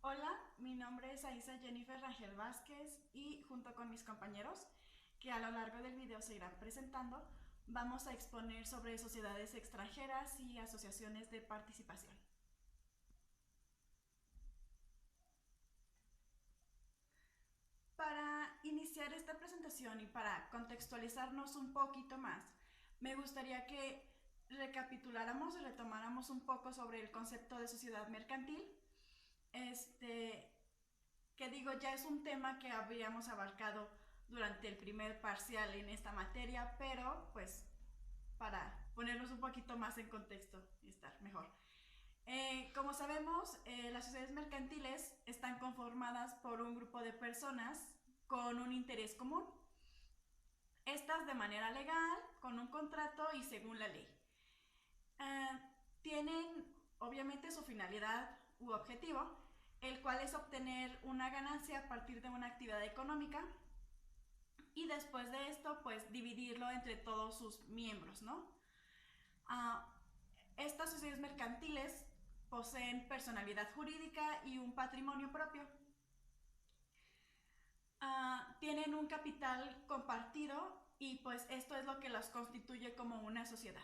Hola, mi nombre es Aisa Jennifer Rangel Vázquez y junto con mis compañeros, que a lo largo del video se irán presentando, vamos a exponer sobre sociedades extranjeras y asociaciones de participación. Para iniciar esta presentación y para contextualizarnos un poquito más, me gustaría que recapituláramos y retomáramos un poco sobre el concepto de sociedad mercantil. Este, que digo, ya es un tema que habríamos abarcado durante el primer parcial en esta materia, pero pues para ponernos un poquito más en contexto y estar mejor. Como sabemos, las sociedades mercantiles están conformadas por un grupo de personas con un interés común. Estas de manera legal, con un contrato y según la ley. Uh, Tienen obviamente su finalidad u objetivo, el cual es obtener una ganancia a partir de una actividad económica y después de esto pues dividirlo entre todos sus miembros, ¿no? Uh, Estas sociedades mercantiles poseen personalidad jurídica y un patrimonio propio. Tienen un capital compartido y pues esto es lo que los constituye como una sociedad.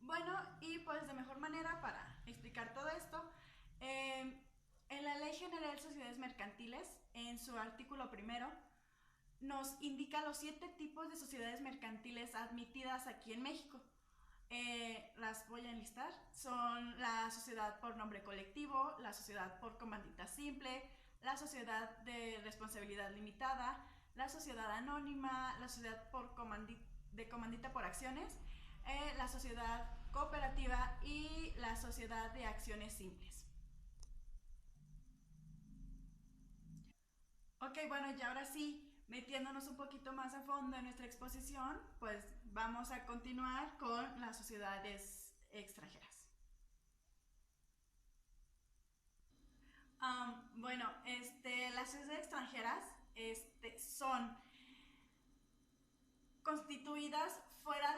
Bueno, y pues de mejor manera para explicar todo esto, eh, en la Ley General de Sociedades Mercantiles, en su artículo primero, nos indica los 7 tipos de sociedades mercantiles admitidas aquí en México. Las voy a enlistar. Son la sociedad por nombre colectivo, la sociedad por comandita simple, la sociedad de responsabilidad limitada, la sociedad anónima, la sociedad de comandita por acciones, la sociedad cooperativa y la sociedad de acciones simples. Ok, bueno, y ahora sí, metiéndonos un poquito más a fondo en nuestra exposición, pues vamos a continuar con las sociedades extranjeras. Bueno, las sociedades extranjeras son constituidas fuera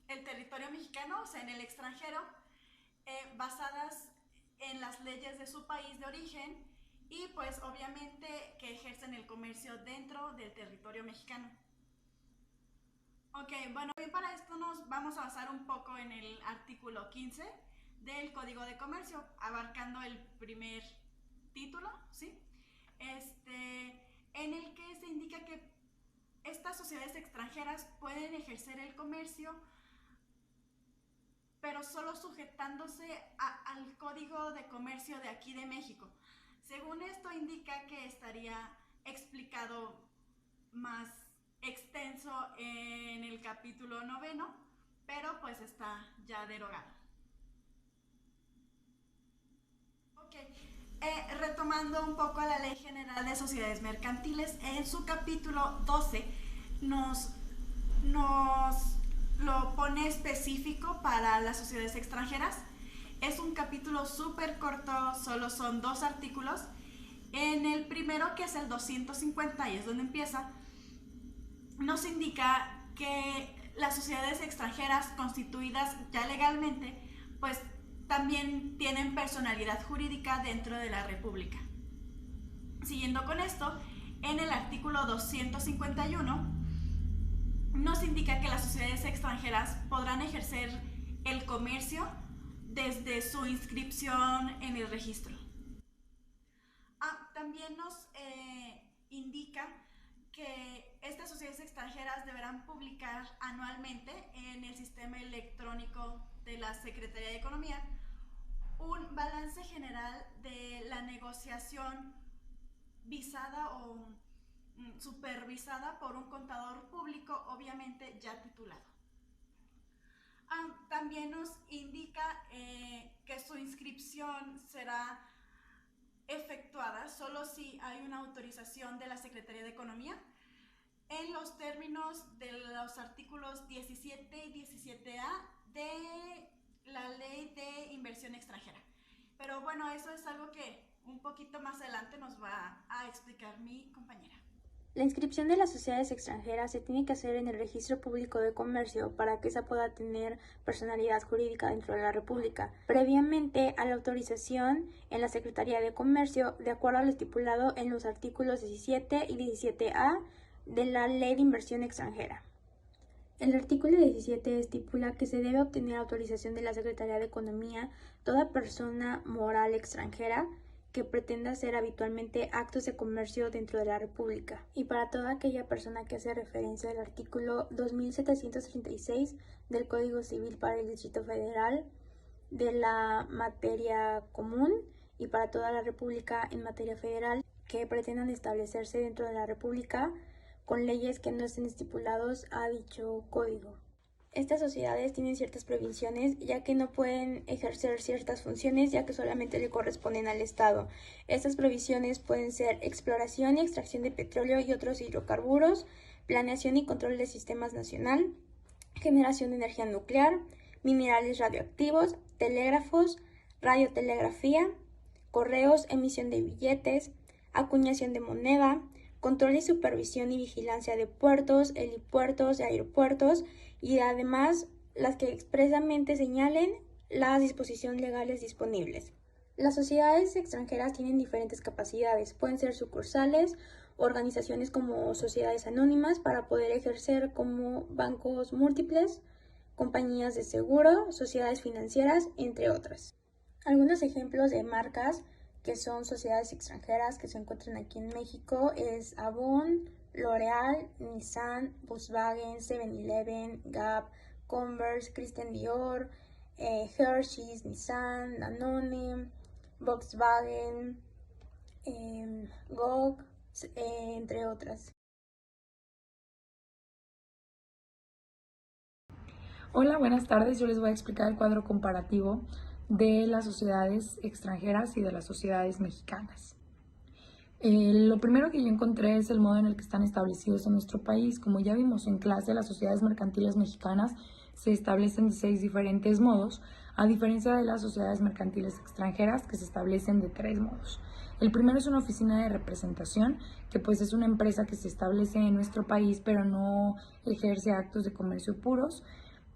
del territorio mexicano, o sea, en el extranjero, basadas en las leyes de su país de origen y pues obviamente que ejercen el comercio dentro del territorio mexicano. Ok, bueno, bien, para esto nos vamos a basar un poco en el artículo 15 del Código de Comercio, abarcando el primer título, ¿sí? En el que se indica que estas sociedades extranjeras pueden ejercer el comercio, pero solo sujetándose al Código de Comercio de aquí de México. Según esto indica que estaría explicado más extenso en el capítulo 9, pero pues está ya derogado. Ok, retomando un poco la Ley General de Sociedades Mercantiles, en su capítulo 12 nos, nos lo pone específico para las sociedades extranjeras. Es un capítulo súper corto, solo son 2 artículos. En el primero, que es el 250, y es donde empieza, nos indica que las sociedades extranjeras constituidas ya legalmente, pues también tienen personalidad jurídica dentro de la República. Siguiendo con esto, en el artículo 251 nos indica que las sociedades extranjeras podrán ejercer el comercio desde su inscripción en el registro. También nos indica que estas sociedades extranjeras deberán publicar anualmente en el sistema electrónico de la Secretaría de Economía un balance general de la negociación visada o supervisada por un contador público, obviamente ya titulado. También nos indica que su inscripción será efectuada solo si hay una autorización de la Secretaría de Economía en los términos de los artículos 17 y 17A de la Ley de Inversión Extranjera. Pero bueno, eso es algo que un poquito más adelante nos va a explicar mi compañera. La inscripción de las sociedades extranjeras se tiene que hacer en el Registro Público de Comercio para que esa pueda tener personalidad jurídica dentro de la República, previamente a la autorización en la Secretaría de Comercio, de acuerdo a lo estipulado en los artículos 17 y 17A de la Ley de Inversión Extranjera. El artículo 17 estipula que se debe obtener autorización de la Secretaría de Economía toda persona moral extranjera que pretenda hacer habitualmente actos de comercio dentro de la República, y para toda aquella persona que hace referencia al artículo 2736 del Código Civil para el Distrito Federal de la materia común, y para toda la República en materia federal que pretendan establecerse dentro de la República con leyes que no estén estipulados a dicho código. Estas sociedades tienen ciertas prohibiciones, ya que no pueden ejercer ciertas funciones, ya que solamente le corresponden al Estado. Estas prohibiciones pueden ser exploración y extracción de petróleo y otros hidrocarburos, planeación y control de sistemas nacional, generación de energía nuclear, minerales radioactivos, telégrafos, radiotelegrafía, correos, emisión de billetes, acuñación de moneda, control y supervisión y vigilancia de puertos, helipuertos y aeropuertos, y además las que expresamente señalen las disposiciones legales disponibles. Las sociedades extranjeras tienen diferentes capacidades, pueden ser sucursales, organizaciones como sociedades anónimas para poder ejercer como bancos múltiples, compañías de seguro, sociedades financieras, entre otras. Algunos ejemplos de marcas que son sociedades extranjeras que se encuentran aquí en México es Avon, L'Oreal, Nissan, Volkswagen, 7-Eleven, Gap, Converse, Christian Dior, Hershey's, Nissan, Danone, Volkswagen, GOG, entre otras. Hola, buenas tardes. Yo les voy a explicar el cuadro comparativo de las sociedades extranjeras y de las sociedades mexicanas. Lo primero que yo encontré es el modo en el que están establecidos en nuestro país. Como ya vimos en clase, las sociedades mercantiles mexicanas se establecen de 6 diferentes modos, a diferencia de las sociedades mercantiles extranjeras que se establecen de 3 modos. El primero es una oficina de representación, que pues es una empresa que se establece en nuestro país pero no ejerce actos de comercio puros.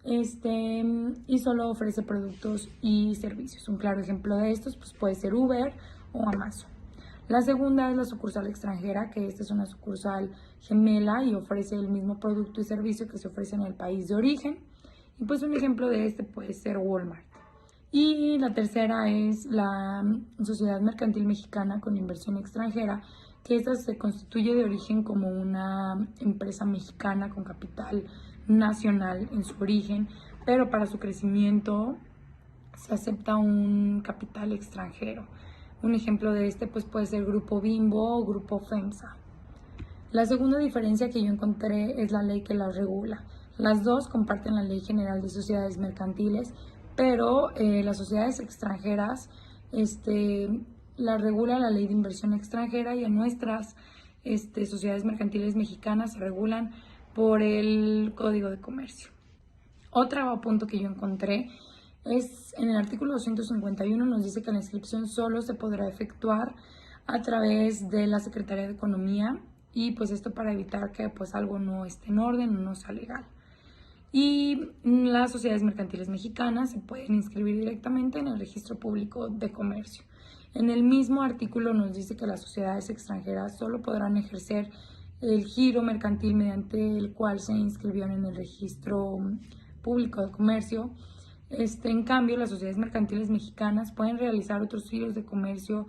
Y solo ofrece productos y servicios. Un claro ejemplo de estos pues puede ser Uber o Amazon. La segunda es la sucursal extranjera, que esta es una sucursal gemela y ofrece el mismo producto y servicio que se ofrece en el país de origen. Y pues un ejemplo de este puede ser Walmart. Y la tercera es la Sociedad Mercantil Mexicana con Inversión Extranjera, que esta se constituye de origen como una empresa mexicana con capital nacional en su origen, pero para su crecimiento se acepta un capital extranjero. Un ejemplo de este pues puede ser Grupo Bimbo o Grupo FEMSA. La segunda diferencia que yo encontré es la ley que las regula. Las dos comparten la Ley General de Sociedades Mercantiles, pero las sociedades extranjeras las regula la Ley de Inversión Extranjera, y en nuestras sociedades mercantiles mexicanas se regulan por el Código de Comercio. Otro punto que yo encontré es en el artículo 251, nos dice que la inscripción solo se podrá efectuar a través de la Secretaría de Economía, y pues esto para evitar que pues algo no esté en orden o no sea legal. Y las sociedades mercantiles mexicanas se pueden inscribir directamente en el Registro Público de Comercio. En el mismo artículo nos dice que las sociedades extranjeras solo podrán ejercer el giro mercantil mediante el cual se inscribieron en el Registro Público de Comercio. En cambio, las sociedades mercantiles mexicanas pueden realizar otros giros de comercio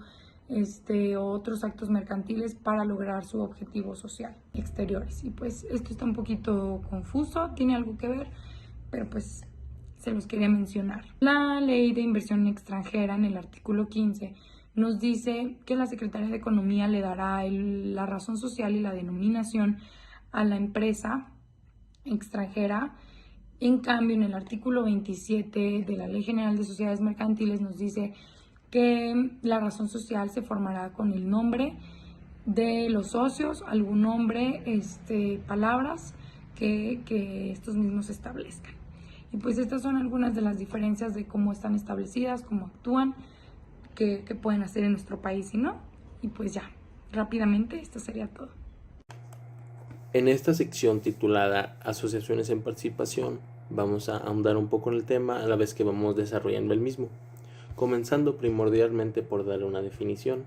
o otros actos mercantiles para lograr su objetivo social exteriores. Y pues esto está un poquito confuso, tiene algo que ver, pero pues se los quería mencionar. La Ley de Inversión Extranjera, en el artículo 15, nos dice que la Secretaría de Economía le dará la razón social y la denominación a la empresa extranjera. En cambio, en el artículo 27 de la Ley General de Sociedades Mercantiles nos dice que la razón social se formará con el nombre de los socios, algún nombre, palabras que estos mismos establezcan. Y pues estas son algunas de las diferencias de cómo están establecidas, cómo actúan, qué pueden hacer en nuestro país y no. Y pues ya, rápidamente esto sería todo. En esta sección titulada Asociaciones en Participación, vamos a ahondar un poco en el tema a la vez que vamos desarrollando el mismo, comenzando primordialmente por dar una definición.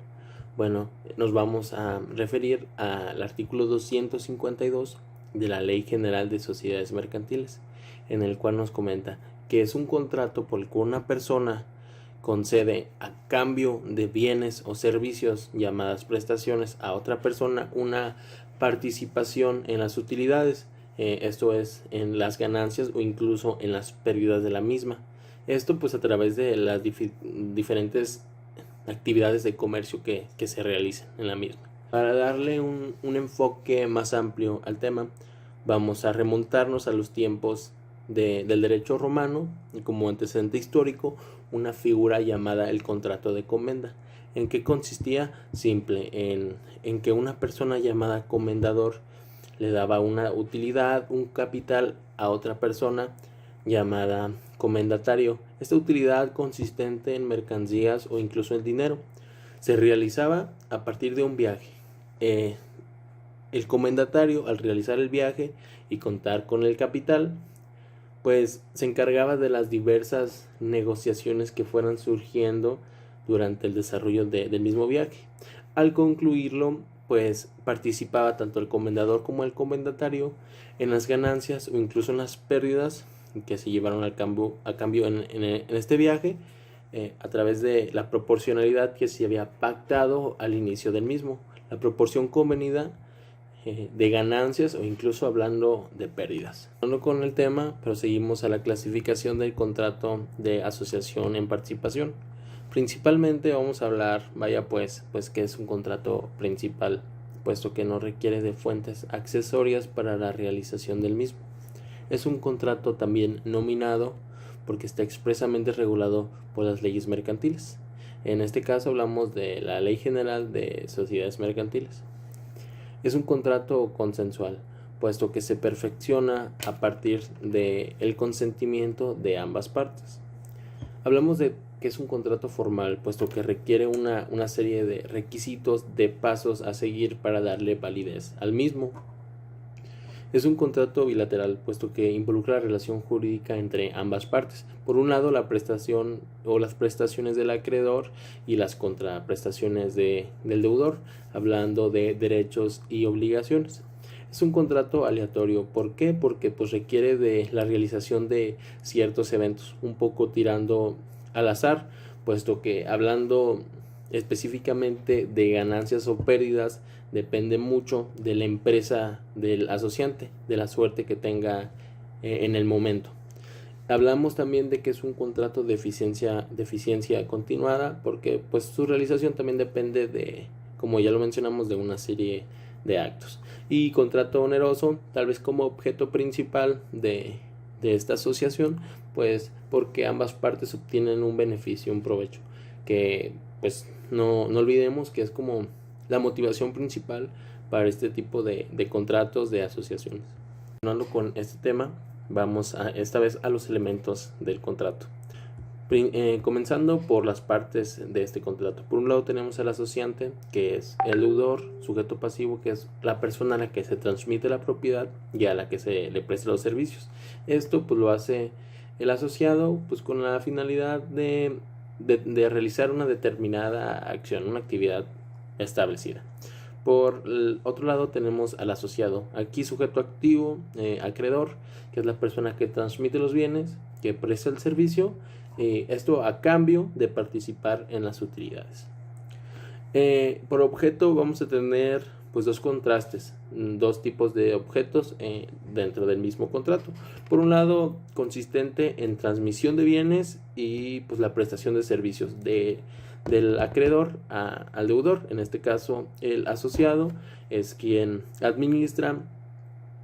Bueno, nos vamos a referir al artículo 252 de la Ley General de Sociedades Mercantiles, en el cual nos comenta que es un contrato por el cual una persona concede a cambio de bienes o servicios llamadas prestaciones a otra persona una participación en las utilidades, esto es en las ganancias o incluso en las pérdidas de la misma. Esto pues a través de las diferentes actividades de comercio que se realizan en la misma. Para darle un enfoque más amplio al tema, vamos a remontarnos a los tiempos del derecho romano y como antecedente histórico una figura llamada el contrato de comenda. ¿En qué consistía? Simple, en que una persona llamada comendador le daba una utilidad, un capital a otra persona llamada comendatario. Esta utilidad consistente en mercancías o incluso en dinero se realizaba a partir de un viaje. El comendatario, al realizar el viaje y contar con el capital, pues se encargaba de las diversas negociaciones que fueran surgiendo durante el desarrollo del mismo viaje. Al concluirlo, pues participaba tanto el comendador como el comendatario en las ganancias o incluso en las pérdidas que se llevaron a cambio en este viaje, a través de la proporcionalidad que se había pactado al inicio del mismo, la proporción convenida de ganancias o incluso hablando de pérdidas. Hablando con el tema, proseguimos a la clasificación del contrato de asociación en participación. Principalmente vamos a hablar, pues que es un contrato principal, puesto que no requiere de fuentes accesorias para la realización del mismo. Es un contrato también nominado porque está expresamente regulado por las leyes mercantiles. En este caso hablamos de la Ley General de Sociedades Mercantiles. Es un contrato consensual, puesto que se perfecciona a partir del consentimiento de ambas partes. Hablamos de que es un contrato formal, puesto que requiere una serie de requisitos, de pasos a seguir para darle validez al mismo. Es un contrato bilateral, puesto que involucra la relación jurídica entre ambas partes. Por un lado, la prestación o las prestaciones del acreedor y las contraprestaciones del deudor, hablando de derechos y obligaciones. Es un contrato aleatorio. ¿Por qué? Porque pues requiere de la realización de ciertos eventos, un poco tirando al azar, puesto que hablando específicamente de ganancias o pérdidas depende mucho de la empresa del asociante, de la suerte que tenga en el momento. Hablamos también de que es un contrato de eficiencia continuada, porque pues su realización también depende de, como ya lo mencionamos, de una serie de actos. Y contrato oneroso, tal vez como objeto principal de esta asociación, pues porque ambas partes obtienen un beneficio, un provecho, que pues no olvidemos que es como la motivación principal para este tipo de contratos de asociaciones. Continuando con este tema, vamos esta vez a los elementos del contrato. Comenzando por las partes de este contrato. Por un lado tenemos al asociante, que es el deudor, sujeto pasivo, que es la persona a la que se transmite la propiedad y a la que se le presta los servicios. Esto pues lo hace el asociado pues con la finalidad de realizar una determinada acción, una actividad establecida. Por el otro lado tenemos al asociado, aquí sujeto activo, acreedor, que es la persona que transmite los bienes, que presta el servicio, esto a cambio de participar en las utilidades. Por objeto vamos a tener pues dos contrastes, dos tipos de objetos dentro del mismo contrato. Por un lado, consistente en transmisión de bienes y pues la prestación de servicios del acreedor al deudor. En este caso, el asociado es quien administra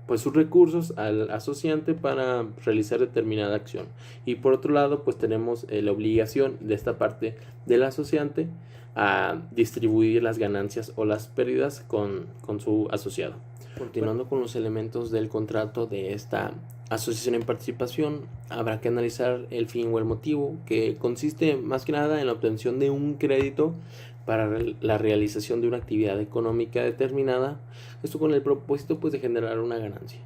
pues sus recursos al asociante para realizar determinada acción. Y por otro lado, pues tenemos la obligación de esta parte del asociante a distribuir las ganancias o las pérdidas con su asociado. Continuando con los elementos del contrato de esta asociación en participación, habrá que analizar el fin o el motivo, que consiste más que nada en la obtención de un crédito para la realización de una actividad económica determinada, esto con el propósito pues de generar una ganancia.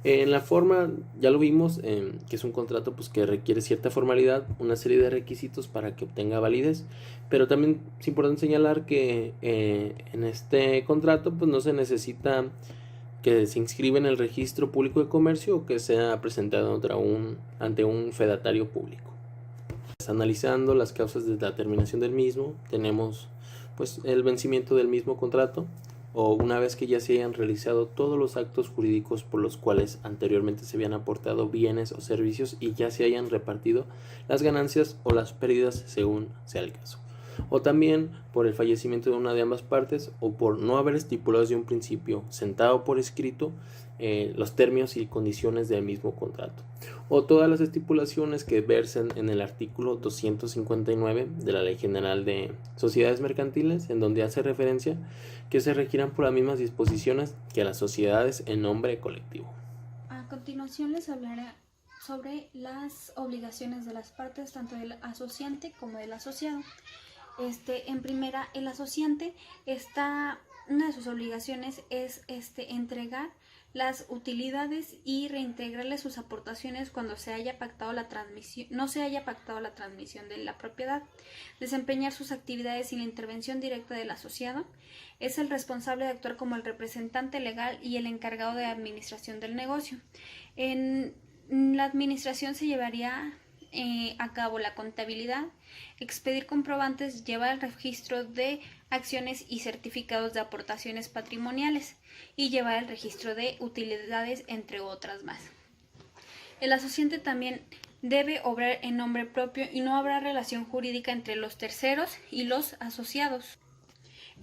En la forma, ya lo vimos, que es un contrato pues que requiere cierta formalidad, una serie de requisitos para que obtenga validez, pero también es importante señalar que en este contrato pues no se necesita que se inscriba en el registro público de comercio o que sea presentado ante un fedatario público. Analizando las causas de la terminación del mismo, tenemos pues el vencimiento del mismo contrato, o una vez que ya se hayan realizado todos los actos jurídicos por los cuales anteriormente se habían aportado bienes o servicios y ya se hayan repartido las ganancias o las pérdidas según sea el caso, o también por el fallecimiento de una de ambas partes o por no haber estipulado desde un principio sentado por escrito los términos y condiciones del mismo contrato, o todas las estipulaciones que versen en el artículo 259 de la Ley General de Sociedades Mercantiles, en donde hace referencia que se regirán por las mismas disposiciones que las sociedades en nombre colectivo. A continuación les hablaré sobre las obligaciones de las partes, tanto del asociante como del asociado. En primera, el asociante una de sus obligaciones es entregar las utilidades y reintegrarle sus aportaciones cuando no se haya pactado la transmisión de la propiedad, desempeñar sus actividades sin la intervención directa del asociado, es el responsable de actuar como el representante legal y el encargado de administración del negocio. En la administración se llevaría a cabo la contabilidad, expedir comprobantes, llevar el registro de acciones y certificados de aportaciones patrimoniales y llevar el registro de utilidades, entre otras más. El asociante también debe obrar en nombre propio y no habrá relación jurídica entre los terceros y los asociados.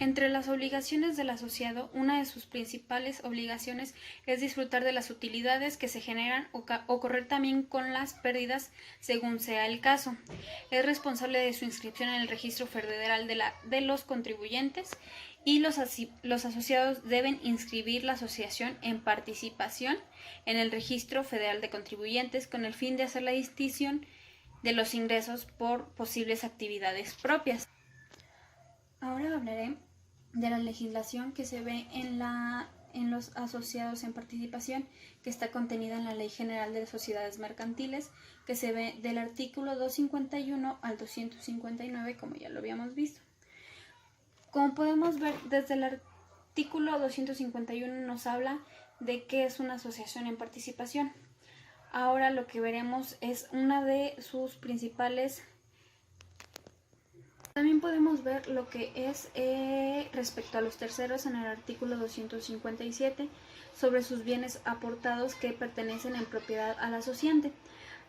Entre las obligaciones del asociado, una de sus principales obligaciones es disfrutar de las utilidades que se generan o correr también con las pérdidas según sea el caso. Es responsable de su inscripción en el registro federal de los contribuyentes y los asociados deben inscribir la asociación en participación en el registro federal de contribuyentes con el fin de hacer la distinción de los ingresos por posibles actividades propias. Ahora hablaré de la legislación que se ve en los asociados en participación, que está contenida en la Ley General de Sociedades Mercantiles, que se ve del artículo 251 al 259, como ya lo habíamos visto. Como podemos ver, desde el artículo 251 nos habla de qué es una asociación en participación. Ahora lo que veremos es una de sus principales. También podemos ver lo que es respecto a los terceros en el artículo 257 sobre sus bienes aportados que pertenecen en propiedad al asociante,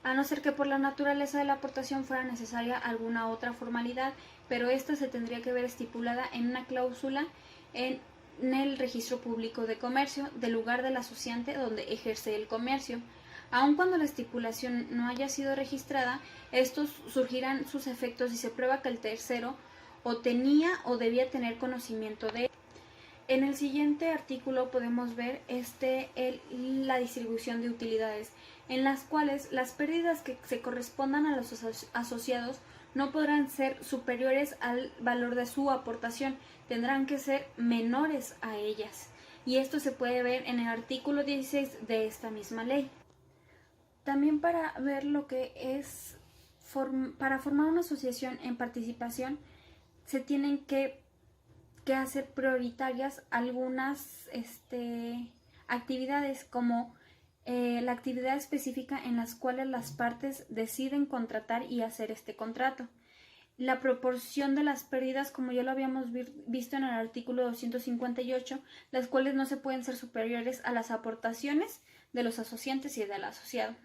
a no ser que por la naturaleza de la aportación fuera necesaria alguna otra formalidad, pero esta se tendría que ver estipulada en una cláusula en el registro público de comercio del lugar del asociante donde ejerce el comercio. Aun cuando la estipulación no haya sido registrada, estos surgirán sus efectos si se prueba que el tercero o tenía o debía tener conocimiento de él. En el siguiente artículo podemos ver la distribución de utilidades, en las cuales las pérdidas que se correspondan a los asociados no podrán ser superiores al valor de su aportación, tendrán que ser menores a ellas. Y esto se puede ver en el artículo 16 de esta misma ley. También para ver lo que es, para formar una asociación en participación, se tienen que hacer prioritarias algunas actividades, como la actividad específica en las cuales las partes deciden contratar y hacer este contrato. La proporción de las pérdidas, como ya lo habíamos visto en el artículo 258, las cuales no se pueden ser superiores a las aportaciones de los asociantes y del asociado.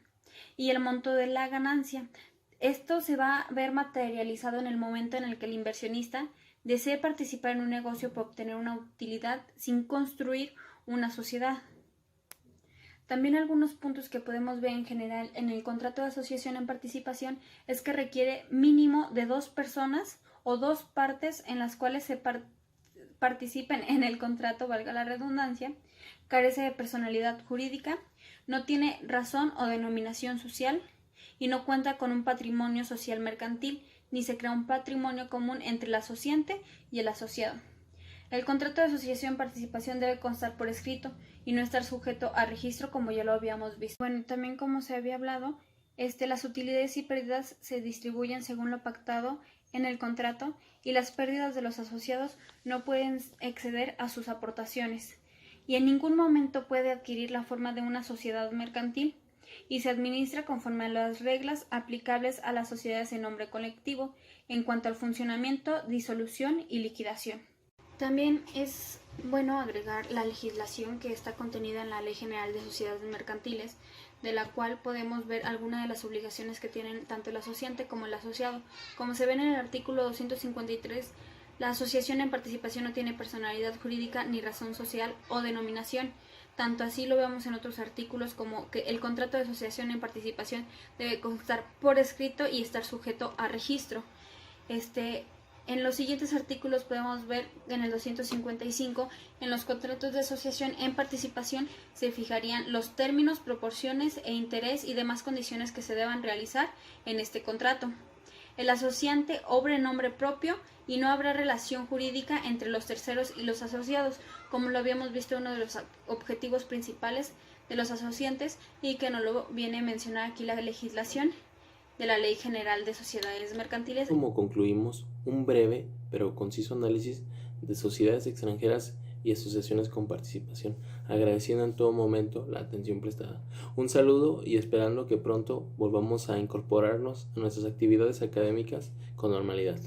Y el monto de la ganancia. Esto se va a ver materializado en el momento en el que el inversionista desee participar en un negocio para obtener una utilidad sin construir una sociedad. También algunos puntos que podemos ver en general en el contrato de asociación en participación es que requiere mínimo de 2 personas o 2 partes en las cuales se participen en el contrato, valga la redundancia, carece de personalidad jurídica, no tiene razón o denominación social y no cuenta con un patrimonio social mercantil ni se crea un patrimonio común entre el asociante y el asociado. El contrato de asociación y participación debe constar por escrito y no estar sujeto a registro, como ya lo habíamos visto. Bueno, también como se había hablado, las utilidades y pérdidas se distribuyen según lo pactado en el contrato y las pérdidas de los asociados no pueden exceder a sus aportaciones y en ningún momento puede adquirir la forma de una sociedad mercantil y se administra conforme a las reglas aplicables a las sociedades en nombre colectivo en cuanto al funcionamiento, disolución y liquidación. También es bueno agregar la legislación que está contenida en la Ley General de Sociedades Mercantiles, de la cual podemos ver algunas de las obligaciones que tienen tanto el asociante como el asociado. Como se ve en el artículo 253, la asociación en participación no tiene personalidad jurídica ni razón social o denominación. Tanto así lo vemos en otros artículos como que el contrato de asociación en participación debe constar por escrito y estar sujeto a registro. En los siguientes artículos podemos ver en el 255, en los contratos de asociación en participación se fijarían los términos, proporciones e interés y demás condiciones que se deban realizar en este contrato. El asociante obra en nombre propio y no habrá relación jurídica entre los terceros y los asociados, como lo habíamos visto uno de los objetivos principales de los asociantes y que nos lo viene a mencionar aquí la legislación de la Ley General de Sociedades Mercantiles. Como concluimos, un breve pero conciso análisis de sociedades extranjeras y asociaciones con participación, agradeciendo en todo momento la atención prestada. Un saludo y esperando que pronto volvamos a incorporarnos a nuestras actividades académicas con normalidad.